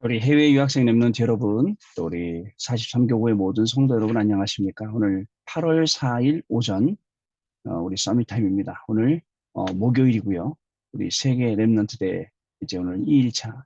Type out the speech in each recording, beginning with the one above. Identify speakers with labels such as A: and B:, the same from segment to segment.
A: 우리 해외 유학생 랩런트 여러분, 또 우리 43교구의 모든 성도 여러분 안녕하십니까? 오늘 8월 4일 오전 우리 서밋 타임입니다. 오늘 목요일이고요. 우리 세계 랩런트 대회 이제 오늘 2일차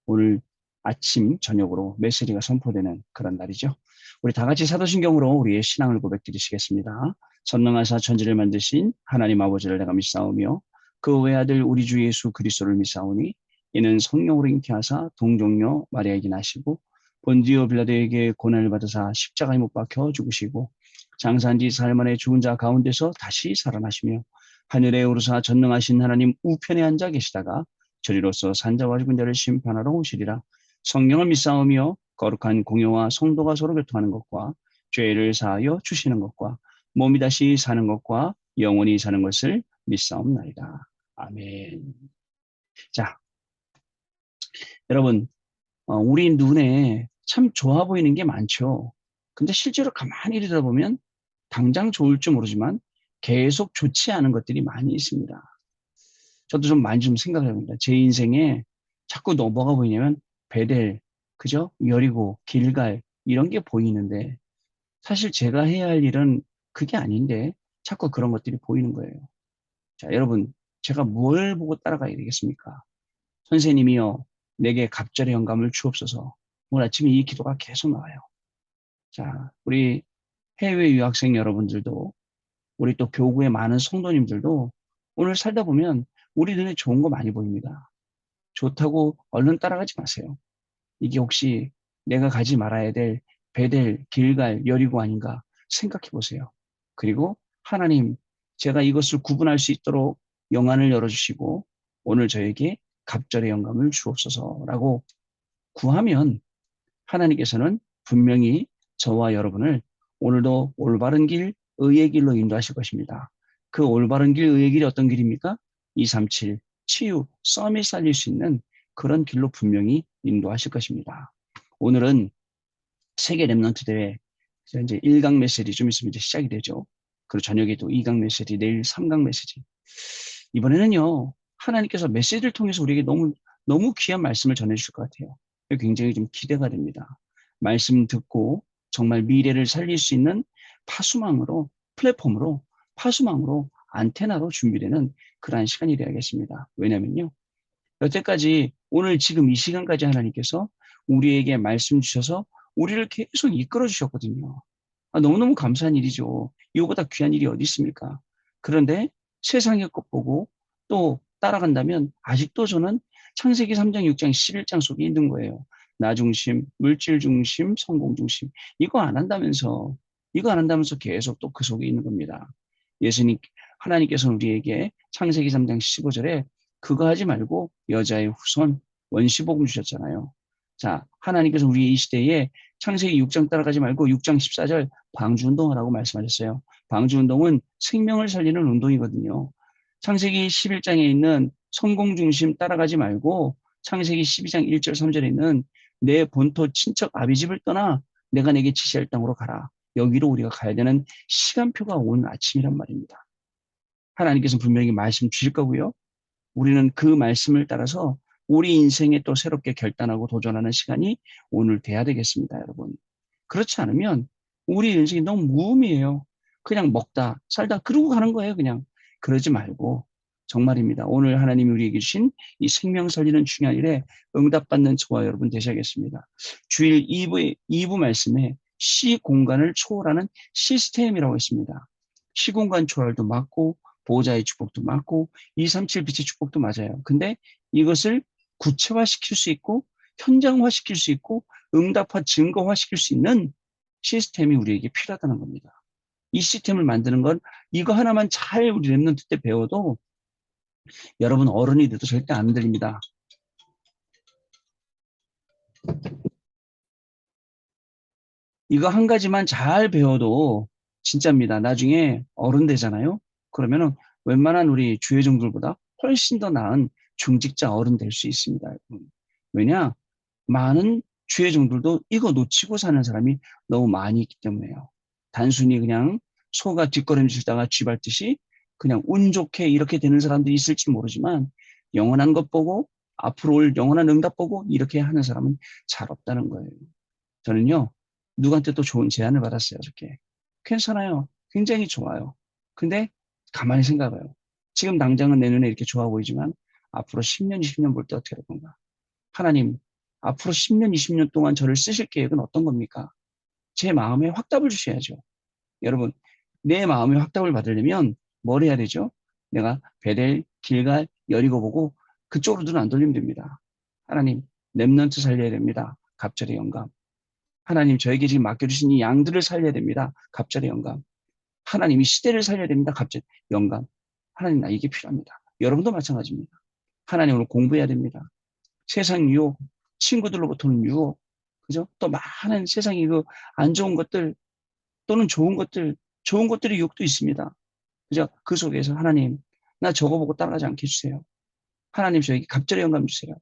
A: 오늘 아침 저녁으로 메시지가 선포되는 그런 날이죠. 우리 다 같이 사도신경으로 우리의 신앙을 고백드리시겠습니다. 전능하사 천지를 만드신 하나님 아버지를 내가 믿사오며 그 외아들 우리 주 예수 그리스도를 믿사오니 이는 성령으로 잉태하사 동정녀 마리아에게 나시고 본디오 빌라도에게 고난을 받으사 십자가에 못 박혀 죽으시고 장사한 지 사흘 만에 죽은 자 가운데서 다시 살아나시며 하늘에 오르사 전능하신 하나님 우편에 앉아 계시다가 저리로서 산자와 죽은 자를 심판하러 오시리라. 성령을 믿사오며 거룩한 공효와 성도가 서로 교통하는 것과 죄를 사하여 주시는 것과 몸이 다시 사는 것과 영원히 사는 것을 믿사옵나이다. 아멘. 자, 여러분, 우리 눈에 참 좋아 보이는 게 많죠. 근데 실제로 가만히 들여다보면 당장 좋을 줄 모르지만 계속 좋지 않은 것들이 많이 있습니다. 저도 좀 많이 좀 생각을 해봅니다. 제 인생에 자꾸 뭐가 보이냐면 베델, 그죠? 여리고, 길갈 이런 게 보이는데 사실 제가 해야 할 일은 그게 아닌데 자꾸 그런 것들이 보이는 거예요. 자, 여러분, 제가 뭘 보고 따라가야 되겠습니까? 선생님이여, 내게 갑절의 영감을 주옵소서. 오늘 아침에 이 기도가 계속 나와요. 자, 우리 해외 유학생 여러분들도, 우리 또 교구의 많은 성도님들도 오늘 살다 보면 우리 눈에 좋은 거 많이 보입니다. 좋다고 얼른 따라가지 마세요. 이게 혹시 내가 가지 말아야 될 베델, 길갈, 여리고 아닌가 생각해 보세요. 그리고 하나님, 제가 이것을 구분할 수 있도록 영안을 열어주시고 오늘 저에게 갑절의 영감을 주옵소서라고 구하면 하나님께서는 분명히 저와 여러분을 오늘도 올바른 길, 의의 길로 인도하실 것입니다. 그 올바른 길, 의의 길이 어떤 길입니까? 237, 치유, 썸이 살릴 수 있는 그런 길로 분명히 인도하실 것입니다. 오늘은 세계 랩런트 대회, 이제 1강 메시지 좀 있으면 이제 시작이 되죠. 그리고 저녁에 또 2강 메시지, 내일 3강 메시지. 이번에는요, 하나님께서 메시지를 통해서 우리에게 너무 귀한 말씀을 전해주실 것 같아요. 굉장히 좀 기대가 됩니다. 말씀 듣고 정말 미래를 살릴 수 있는 파수망으로, 플랫폼으로, 파수망으로, 안테나로 준비되는 그러한 시간이 되어야겠습니다. 왜냐면요, 여태까지 오늘 지금 이 시간까지 하나님께서 우리에게 말씀 주셔서 우리를 계속 이끌어 주셨거든요. 너무너무 감사한 일이죠. 이거보다 귀한 일이 어디 있습니까? 그런데 세상의 것 보고 또 따라간다면 아직도 저는 창세기 3장, 6장, 11장 속에 있는 거예요. 나 중심, 물질 중심, 성공 중심. 이거 안 한다면서 계속 또 그 속에 있는 겁니다. 예수님, 하나님께서는 우리에게 창세기 3장 15절에 그거 하지 말고 여자의 후손, 원시복음 주셨잖아요. 자, 하나님께서 우리 이 시대에 창세기 6장 따라가지 말고 6장 14절 방주운동하라고 말씀하셨어요. 방주운동은 생명을 살리는 운동이거든요. 창세기 11장에 있는 성공 중심 따라가지 말고 창세기 12장 1절 3절에 있는 내 본토 친척 아비집을 떠나 내가 내게 지시할 땅으로 가라. 여기로 우리가 가야 되는 시간표가 오늘 아침이란 말입니다. 하나님께서 분명히 말씀 주실 거고요. 우리는 그 말씀을 따라서 우리 인생에 또 새롭게 결단하고 도전하는 시간이 오늘 돼야 되겠습니다, 여러분. 그렇지 않으면 우리 인생이 너무 무의미해요. 그냥 먹다, 살다, 그러고 가는 거예요, 그냥. 그러지 말고, 정말입니다. 오늘 하나님이 우리에게 주신 이 생명 살리는 중요한 일에 응답받는 저와 여러분 되셔야겠습니다. 주일 2부 말씀에 시공간을 초월하는 시스템이라고 했습니다. 시공간 초월도 맞고, 보호자의 축복도 맞고, 237 빛의 축복도 맞아요. 근데 이것을 구체화시킬 수 있고, 현장화시킬 수 있고, 응답화, 증거화시킬 수 있는 시스템이 우리에게 필요하다는 겁니다. 이 시스템을 만드는 건 이거 하나만 잘 우리 랩런트 때 배워도 여러분 어른이 돼도 절대 안 들립니다. 이거 한 가지만 잘 배워도 진짜입니다. 나중에 어른 되잖아요. 그러면은 웬만한 우리 주혜종들보다 훨씬 더 나은 중직자 어른 될 수 있습니다. 왜냐? 많은 주혜종들도 이거 놓치고 사는 사람이 너무 많이 있기 때문에요. 단순히 그냥 소가 뒷걸음질다가 쥐밟듯이 그냥 운 좋게 이렇게 되는 사람도 있을지 모르지만 영원한 것 보고 앞으로 올 영원한 응답 보고 이렇게 하는 사람은 잘 없다는 거예요. 저는요, 누구한테 또 좋은 제안을 받았어요. 이렇게. 괜찮아요. 굉장히 좋아요. 근데 가만히 생각해요. 지금 당장은 내 눈에 이렇게 좋아 보이지만 앞으로 10년, 20년 볼 때 어떻게 될 건가? 하나님, 앞으로 10년, 20년 동안 저를 쓰실 계획은 어떤 겁니까? 제 마음에 확답을 주셔야죠. 여러분, 내 마음의 확답을 받으려면 뭘 해야 되죠? 내가 베델, 길갈, 여리고 보고 그쪽으로 눈 안 돌리면 됩니다. 하나님, 렘넌트 살려야 됩니다. 갑절의 영감. 하나님, 저에게 지금 맡겨주신 이 양들을 살려야 됩니다. 갑절의 영감. 하나님, 이 시대를 살려야 됩니다. 갑절 영감. 하나님, 나 이게 필요합니다. 여러분도 마찬가지입니다. 하나님, 오늘 공부해야 됩니다. 세상 유혹, 친구들로부터 오는 유혹, 그죠? 또 많은 세상의 그 안 좋은 것들 또는 좋은 것들의 유혹도 있습니다. 그죠? 그 속에서 하나님, 나 저거 보고 따라가지 않게 해주세요. 하나님 저에게 갑절의 영감 주세요.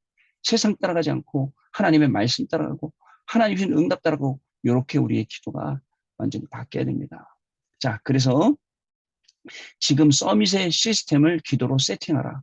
A: 세상 따라가지 않고 하나님의 말씀 따라가고 하나님 주신 응답 따라가고 이렇게 우리의 기도가 완전히 바뀌어야 됩니다. 자, 그래서 지금 서밋의 시스템을 기도로 세팅하라.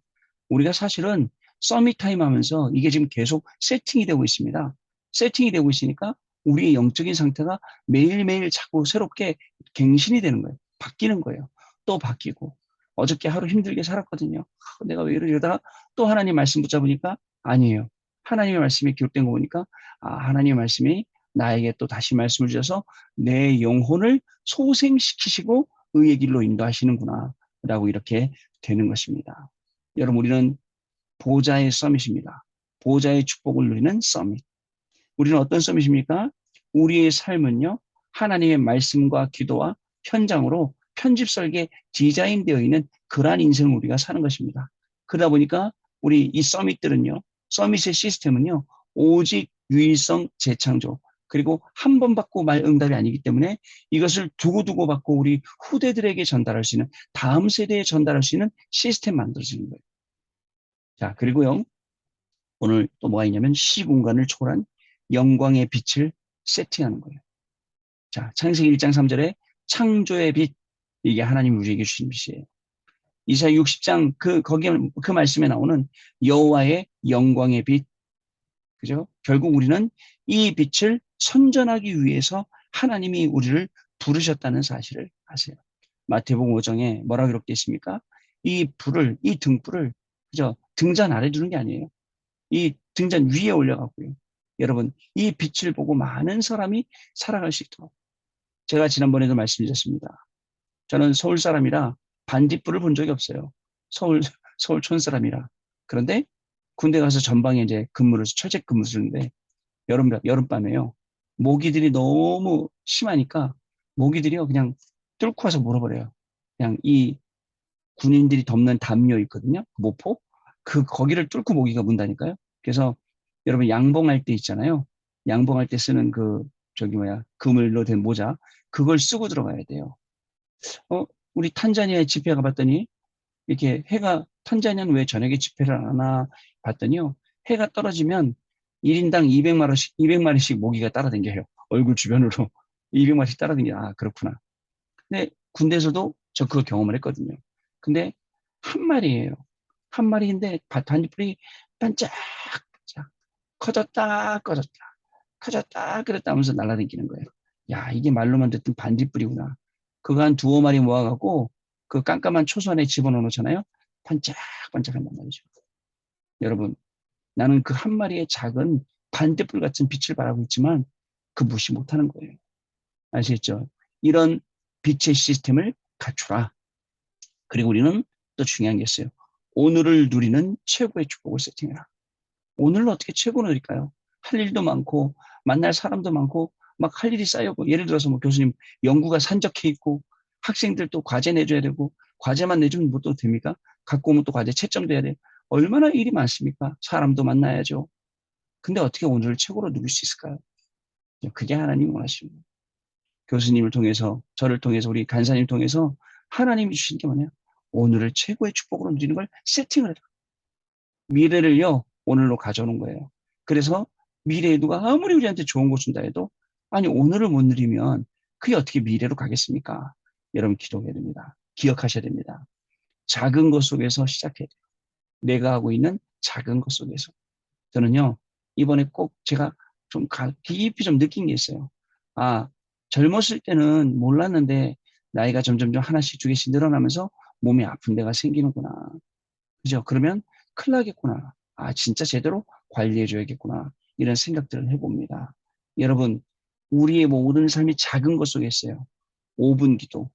A: 우리가 사실은 서밋 타임 하면서 이게 지금 계속 세팅이 되고 있습니다. 세팅이 되고 있으니까 우리의 영적인 상태가 매일매일 자꾸 새롭게 갱신이 되는 거예요. 바뀌는 거예요. 또 바뀌고. 어저께 하루 힘들게 살았거든요. 내가 왜 이러다가 또 하나님 말씀 붙잡으니까 아니에요. 하나님의 말씀이 기록된 거 보니까 하나님의 말씀이 나에게 또 다시 말씀을 주셔서 내 영혼을 소생시키시고 의의 길로 인도하시는구나 라고 이렇게 되는 것입니다. 여러분 우리는 보좌의 서밋입니다. 보좌의 축복을 누리는 서밋. 우리는 어떤 서밋입니까? 우리의 삶은요. 하나님의 말씀과 기도와 현장으로 편집 설계 디자인되어 있는 그러한 인생을 우리가 사는 것입니다. 그러다 보니까 우리 이 서밋들은요. 서밋의 시스템은요. 오직 유일성 재창조 그리고 한 번 받고 말 응답이 아니기 때문에 이것을 두고두고 받고 우리 후대들에게 전달할 수 있는 다음 세대에 전달할 수 있는 시스템 만들어지는 거예요. 자, 그리고요. 오늘 또 뭐가 있냐면 시공간을 초월한 영광의 빛을 세팅하는 거예요. 자, 창세기 1장 3절에 창조의 빛, 이게 하나님 우리에게 주신 빛이에요. 이사야 60장 거기에 그 말씀에 나오는 여호와의 영광의 빛, 그죠? 결국 우리는 이 빛을 선전하기 위해서 하나님이 우리를 부르셨다는 사실을 아세요. 마태복음 5장에 뭐라 기록되어 있습니까? 이 불을, 이 등불을, 그죠? 등잔 아래 두는 게 아니에요. 이 등잔 위에 올려갖고요. 여러분, 이 빛을 보고 많은 사람이 살아갈 수 있도록. 제가 지난번에도 말씀드렸습니다. 저는 서울 사람이라 반딧불을 본 적이 없어요. 서울 촌 사람이라. 그런데 군대 가서 전방에 이제 철책 근무를 쓰는데 여름밤에요. 모기들이 너무 심하니까 모기들이요. 그냥 뚫고 와서 물어버려요. 그냥 이 군인들이 덮는 담요 있거든요. 모포. 거기를 뚫고 모기가 문다니까요. 그래서 여러분 양봉할 때 있잖아요. 양봉할 때 쓰는 그물로 된 모자. 그걸 쓰고 들어가야 돼요. 우리 탄자니아에 집회 가봤더니 이렇게 탄자니아는 왜 저녁에 집회를 안 하나 봤더니요. 해가 떨어지면 1인당 200마리씩 모기가 따라다녀요. 얼굴 주변으로 200마리씩 따라다녀요. 그렇구나. 근데 군대에서도 저 그거 경험을 했거든요. 근데 한 마리예요. 한 마리인데 반딧불이 반짝반짝 커졌다 꺼졌다 커졌다 그랬다 하면서 날아다니는 거예요. 야, 이게 말로만 듣던 반딧불이구나. 그거 한 두어 마리 모아갖고 그 깜깜한 초소안에 집어넣어놓잖아요. 반짝반짝한단 말이죠. 여러분, 나는 그 한 마리의 작은 반딧불 같은 빛을 바라고 있지만 그 무시 못하는 거예요. 아시겠죠? 이런 빛의 시스템을 갖추라. 그리고 우리는 또 중요한 게 있어요. 오늘을 누리는 최고의 축복을 세팅해라. 오늘을 어떻게 최고로 누릴까요? 할 일도 많고 만날 사람도 많고 막 할 일이 쌓여고 예를 들어서 뭐 교수님 연구가 산적해 있고 학생들 또 과제 내줘야 되고 과제만 내주면 뭐 또 됩니까? 갖고 오면 또 과제 채점도 해야 돼요. 얼마나 일이 많습니까? 사람도 만나야죠. 근데 어떻게 오늘을 최고로 누릴 수 있을까요? 그게 하나님이 원하시는 거예요. 교수님을 통해서 저를 통해서 우리 간사님 통해서 하나님이 주신 게 뭐냐? 오늘을 최고의 축복으로 누리는 걸 세팅을 해라. 미래를요, 오늘로 가져오는 거예요. 그래서 미래에 누가 아무리 우리한테 좋은 거 준다 해도, 아니, 오늘을 못 누리면 그게 어떻게 미래로 가겠습니까? 여러분, 기도해야 됩니다. 기억하셔야 됩니다. 작은 것 속에서 시작해야 돼요. 내가 하고 있는 작은 것 속에서. 저는요, 이번에 꼭 제가 좀 깊이 좀 느낀 게 있어요. 아, 젊었을 때는 몰랐는데 나이가 점점점 하나씩 두 개씩 늘어나면서 몸이 아픈 데가 생기는구나. 그죠? 그러면 큰일 나겠구나. 아, 진짜 제대로 관리해줘야겠구나. 이런 생각들을 해봅니다. 여러분, 우리의 모든 삶이 작은 것 속에 있어요. 5분 기도,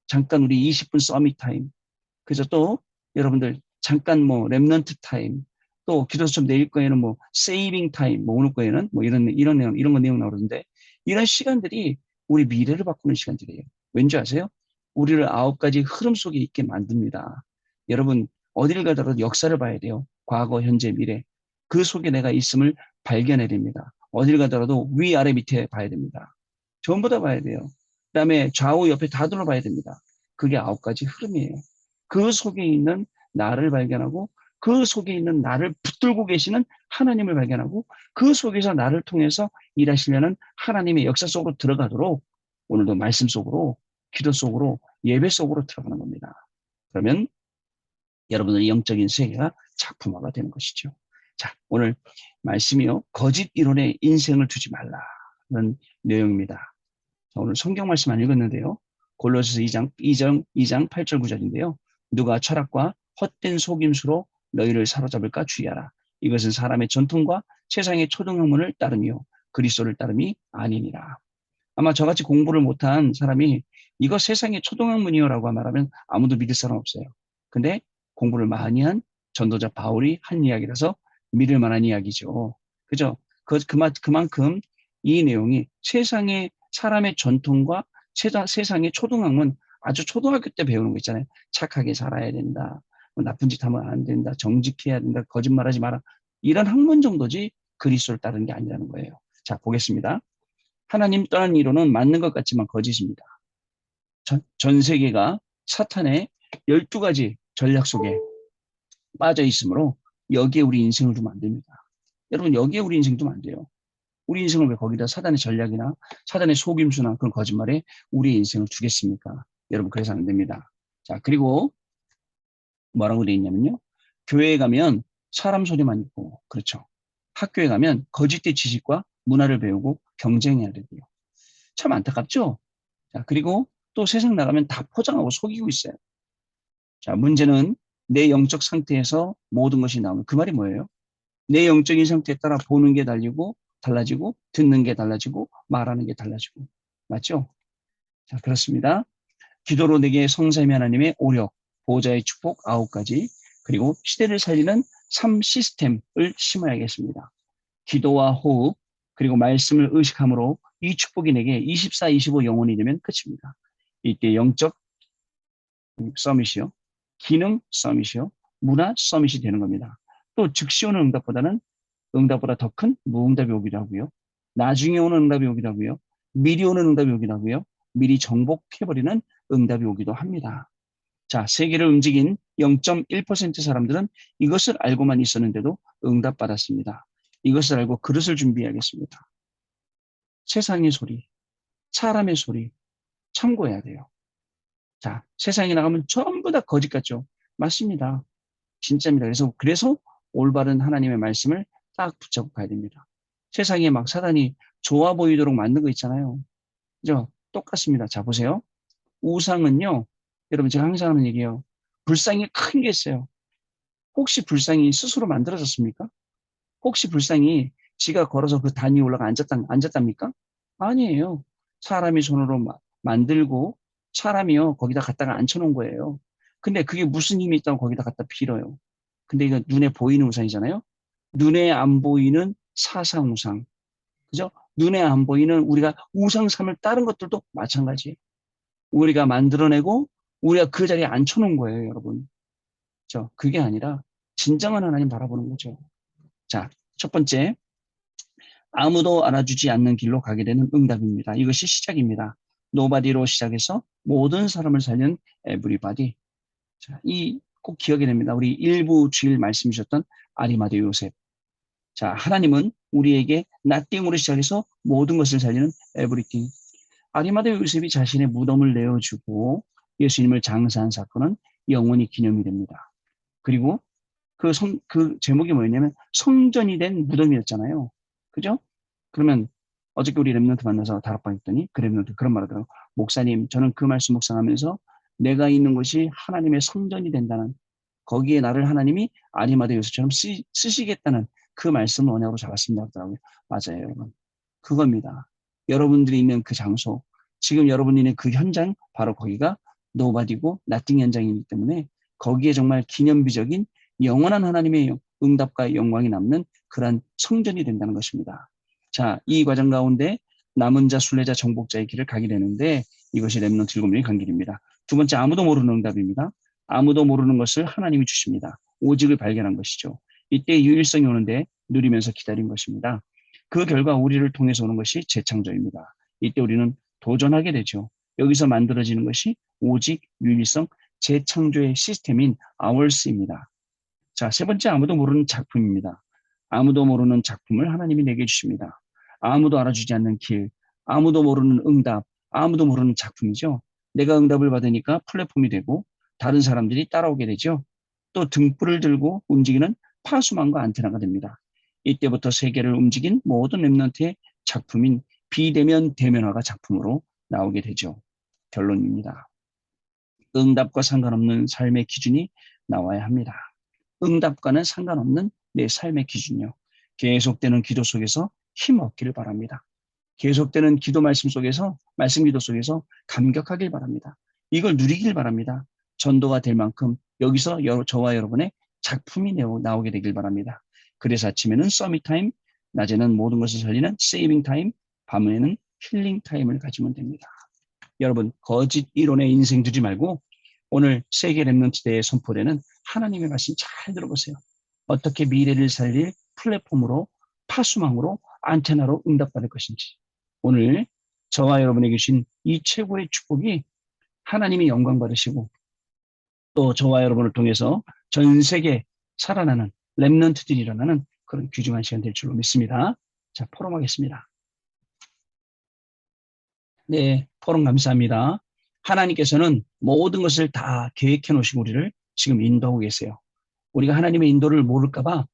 A: 잠깐 우리 20분 서밋 타임, 그래서 또 여러분들 잠깐 뭐 랩넌트 타임, 또 기도서 좀 내일 거에는 뭐 세이빙 타임, 뭐 오늘 거에는 뭐 이런 내용, 이런 거 내용 나오는데, 이런 시간들이 우리 미래를 바꾸는 시간들이에요. 왠지 아세요? 우리를 9가지 흐름 속에 있게 만듭니다. 여러분, 어디를 가더라도 역사를 봐야 돼요. 과거, 현재, 미래. 그 속에 내가 있음을 발견해야 됩니다. 어디를 가더라도 위, 아래, 밑에 봐야 됩니다. 전부 다 봐야 돼요. 그다음에 좌우, 옆에 다 둘러봐야 됩니다. 그게 9가지 흐름이에요. 그 속에 있는 나를 발견하고, 그 속에 있는 나를 붙들고 계시는 하나님을 발견하고, 그 속에서 나를 통해서 일하시려는 하나님의 역사 속으로 들어가도록 오늘도 말씀 속으로, 기도 속으로, 예배 속으로 들어가는 겁니다. 그러면 여러분의 영적인 세계가 작품화가 되는 것이죠. 자, 오늘 말씀이요, 거짓 이론에 인생을 두지 말라는 내용입니다. 자, 오늘 성경 말씀 안 읽었는데요. 골로새서 2장 8절 9절인데요. 누가 철학과 헛된 속임수로 너희를 사로잡을까 주의하라. 이것은 사람의 전통과 세상의 초등학문을 따르며 그리스도를 따름이 아니니라. 아마 저같이 공부를 못한 사람이 이거 세상의 초등학문이요라고 말하면 아무도 믿을 사람 없어요. 근데 공부를 많이 한 전도자 바울이 한 이야기라서 믿을 만한 이야기죠. 그죠? 그만큼 이 내용이 세상의 사람의 전통과 세상의 초등학문, 아주 초등학교 때 배우는 거 있잖아요. 착하게 살아야 된다. 뭐 나쁜 짓 하면 안 된다. 정직해야 된다. 거짓말하지 마라. 이런 학문 정도지 그리스도를 따르는 게 아니라는 거예요. 자, 보겠습니다. 하나님 떠난 이론은 맞는 것 같지만 거짓입니다. 전 세계가 사탄의 12가지 전략 속에 빠져 있으므로 여기에 우리 인생을 두면 안 됩니다. 여러분, 여기에 우리 인생 두면 안 돼요. 우리 인생을 왜 거기다 사단의 전략이나 사단의 속임수나 그런 거짓말에 우리 인생을 두겠습니까? 여러분, 그래서 안 됩니다. 자, 그리고 뭐라고 되어 있냐면요. 교회에 가면 사람 소리만 있고, 그렇죠. 학교에 가면 거짓된 지식과 문화를 배우고 경쟁해야 되고요. 참 안타깝죠? 자, 그리고 또 세상 나가면 다 포장하고 속이고 있어요. 자, 문제는 내 영적 상태에서 모든 것이 나오는 그 말이 뭐예요? 내 영적인 상태에 따라 보는 게 달라지고, 듣는 게 달라지고, 말하는 게 달라지고. 맞죠? 자, 그렇습니다. 기도로 내게 성삼위 하나님의 오력, 보호자의 축복 9가지, 그리고 시대를 살리는 3시스템을 심어야겠습니다. 기도와 호흡, 그리고 말씀을 의식함으로 이 축복이 내게 24, 25 영혼이 되면 끝입니다. 이때 영적 서밋이요, 기능 서밋이요, 문화 서밋이 되는 겁니다. 또 즉시 오는 응답보다는 응답보다 더 큰 무응답이 오기도 하고요. 나중에 오는 응답이 오기도 하고요. 미리 오는 응답이 오기도 하고요. 미리 정복해버리는 응답이 오기도 합니다. 자, 세계를 움직인 0.1% 사람들은 이것을 알고만 있었는데도 응답받았습니다. 이것을 알고 그릇을 준비해야겠습니다. 세상의 소리, 사람의 소리 참고해야 돼요. 자, 세상에 나가면 전부 다 거짓 같죠? 맞습니다. 진짜입니다. 그래서 올바른 하나님의 말씀을 딱 붙잡고 가야 됩니다. 세상에 막 사단이 좋아 보이도록 만든 거 있잖아요. 그죠? 똑같습니다. 자, 보세요. 우상은요, 여러분 제가 항상 하는 얘기예요. 불상이 큰 게 있어요. 혹시 불상이 스스로 만들어졌습니까? 혹시 불상이 지가 걸어서 그 단 위에 올라가 앉았답니까? 아니에요. 사람이 손으로 만들고 사람이요, 거기다 갖다가 앉혀놓은 거예요. 근데 그게 무슨 힘이 있다고 거기다 갖다 빌어요. 근데 이거 눈에 보이는 우상이잖아요. 눈에 안 보이는 사상 우상. 그죠? 눈에 안 보이는 우리가 우상 삼을 다른 것들도 마찬가지예요. 우리가 만들어내고 우리가 그 자리에 앉혀놓은 거예요, 여러분. 그게 아니라 진정한 하나님 바라보는 거죠. 자, 첫 번째, 아무도 알아주지 않는 길로 가게 되는 응답입니다. 이것이 시작입니다. 노바디로 시작해서 모든 사람을 살리는 에브리바디. 자, 이 꼭 기억이 됩니다. 우리 일부 주일 말씀 주셨던 아리마대 요셉. 자, 하나님은 우리에게 nothing으로 시작해서 모든 것을 살리는 everything. 아리마대 요셉이 자신의 무덤을 내어주고 예수님을 장사한 사건은 영원히 기념이 됩니다. 그리고 그 제목이 뭐였냐면 성전이 된 무덤이었잖아요. 그죠? 그러면 어저께 우리 랩런트 만나서 다락방 했더니 그 랩런트 그런 말 하더라고요. 목사님, 저는 그 말씀 묵상하면서 내가 있는 곳이 하나님의 성전이 된다는, 거기에 나를 하나님이 아리마다 요새처럼 쓰시겠다는 그 말씀을 언약으로 잡았습니다 하더라고요. 맞아요, 여러분. 그겁니다. 여러분들이 있는 그 장소, 지금 여러분이 있는 그 현장, 바로 거기가 노바디고 나띵 현장이기 때문에 거기에 정말 기념비적인 영원한 하나님의 응답과 영광이 남는 그러한 성전이 된다는 것입니다. 자, 이 과정 가운데 남은 자, 순례자, 정복자의 길을 가게 되는데 이것이 렘넌트 7명의 간 길입니다. 두 번째, 아무도 모르는 응답입니다. 아무도 모르는 것을 하나님이 주십니다. 오직을 발견한 것이죠. 이때 유일성이 오는데 누리면서 기다린 것입니다. 그 결과 우리를 통해서 오는 것이 재창조입니다. 이때 우리는 도전하게 되죠. 여기서 만들어지는 것이 오직 유일성 재창조의 시스템인 아월스입니다. 자, 세 번째, 아무도 모르는 작품입니다. 아무도 모르는 작품을 하나님이 내게 주십니다. 아무도 알아주지 않는 길, 아무도 모르는 응답, 아무도 모르는 작품이죠. 내가 응답을 받으니까 플랫폼이 되고 다른 사람들이 따라오게 되죠. 또 등불을 들고 움직이는 파수망과 안테나가 됩니다. 이때부터 세계를 움직인 모든 랩런트의 작품인 비대면 대면화가 작품으로 나오게 되죠. 결론입니다. 응답과 상관없는 삶의 기준이 나와야 합니다. 응답과는 상관없는 내 삶의 기준이요. 계속되는 기도 속에서 힘 얻기를 바랍니다. 계속되는 기도 말씀 속에서, 말씀 기도 속에서 감격하길 바랍니다. 이걸 누리길 바랍니다. 전도가 될 만큼 여기서 저와 여러분의 작품이 나오게 되길 바랍니다. 그래서 아침에는 서밋 타임, 낮에는 모든 것을 살리는 세이빙 타임, 밤에는 힐링 타임을 가지면 됩니다. 여러분, 거짓 이론에 인생 두지 말고 오늘 세계 랩런트 대회에 선포되는 하나님의 말씀 잘 들어보세요. 어떻게 미래를 살릴 플랫폼으로, 파수망으로, 안테나로 응답받을 것인지. 오늘 저와 여러분에게 주신 이 최고의 축복이 하나님이 영광 받으시고 또 저와 여러분을 통해서 전 세계 살아나는 랩런트들이 일어나는 그런 귀중한 시간 될 줄로 믿습니다. 자, 포럼하겠습니다. 네, 포럼 감사합니다. 하나님께서는 모든 것을 다 계획해 놓으시고 우리를 지금 인도하고 계세요. 우리가 하나님의 인도를 모를까봐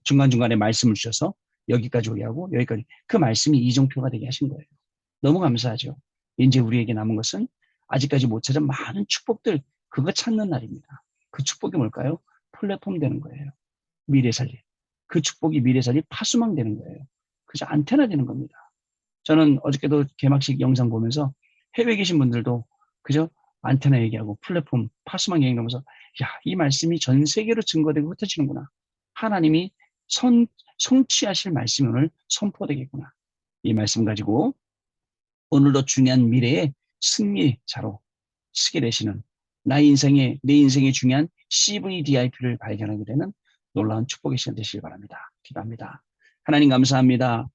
A: 중간중간에 말씀을 주셔서 여기까지 오게 하고 여기까지, 그 말씀이 이정표가 되게 하신 거예요. 너무 감사하죠. 이제 우리에게 남은 것은 아직까지 못 찾은 많은 축복들, 그거 찾는 날입니다. 그 축복이 뭘까요? 플랫폼 되는 거예요. 미래살리. 그 축복이 미래살리 파수망 되는 거예요. 그저 안테나 되는 겁니다. 저는 어저께도 개막식 영상 보면서 해외에 계신 분들도 그저 안테나 얘기하고 플랫폼, 파수망 얘기하면서 야, 이 말씀이 전 세계로 증거되고 흩어지는구나. 하나님이 성취하실 말씀이 오늘 선포되겠구나. 이 말씀 가지고 오늘도 중요한 미래의 승리자로 쓰게 되시는 내 인생의 중요한 CVDIP를 발견하게 되는 놀라운 축복의 시간 되시길 바랍니다. 기도합니다. 하나님 감사합니다.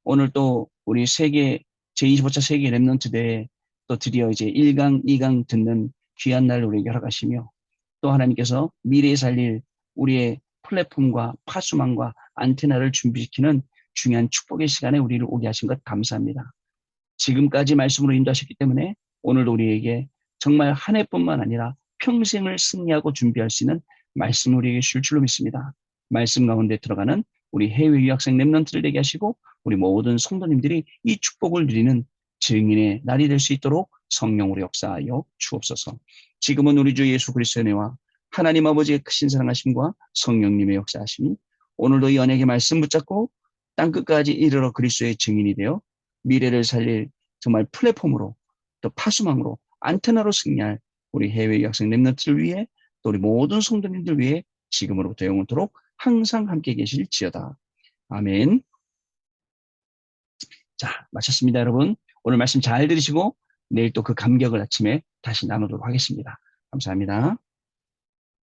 A: 오늘 또 우리 제25차 세계 랩런트 대회 또 드디어 이제 1강, 2강 듣는 귀한 날 우리에게 허락하시며 또 하나님께서 미래에 살릴 우리의 플랫폼과 파수망과 안테나를 준비시키는 중요한 축복의 시간에 우리를 오게 하신 것 감사합니다. 지금까지 말씀으로 인도하셨기 때문에 오늘도 우리에게 정말 한 해뿐만 아니라 평생을 승리하고 준비할 수 있는 말씀을 우리에게 줄 줄로 믿습니다. 말씀 가운데 들어가는 우리 해외 유학생 랩런트를 되게 하시고 우리 모든 성도님들이 이 축복을 누리는 증인의 날이 될 수 있도록 성령으로 역사하여 주옵소서. 지금은 우리 주 예수 그리스도의 은혜와 하나님 아버지의 크신 사랑하심과 성령님의 역사하심이 오늘도 이 언약의 말씀 붙잡고 땅끝까지 이르러 그리스도의 증인이 되어 미래를 살릴 정말 플랫폼으로 또 파수망으로 안테나로 승리할 우리 해외 유학생 랩런트를 위해 또 우리 모든 성도님들 위해 지금으로부터 영원토록 항상 함께 계실지어다. 아멘. 자, 마쳤습니다, 여러분. 오늘 말씀 잘 들으시고 내일 또 그 감격을 아침에 다시 나누도록 하겠습니다. 감사합니다.